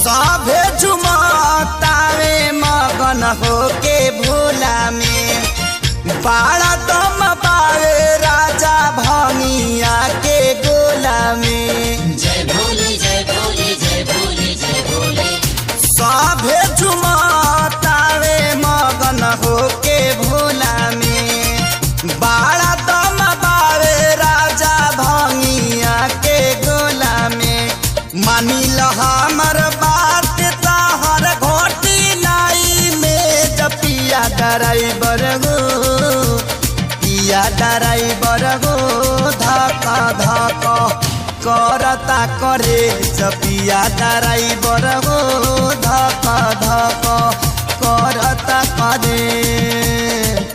सभे झुमतावे मगन होके भोला में बाड़ा दम पावे राजा भंगिया के गोला में। जय भोले जय भोले जय भोले जय भोले। सभे झुमतावे मगन होके भोला में बाड़ा दम पावे राजा भंगिया के गोला में। मानी ल हमर बात तहर घोटी लाई में जपिया ड्राइवर गो पिया ड्राइवर गो धक्का धक्का करता करे जपिया ड्राइवर गो धक्का धक्का करता करे।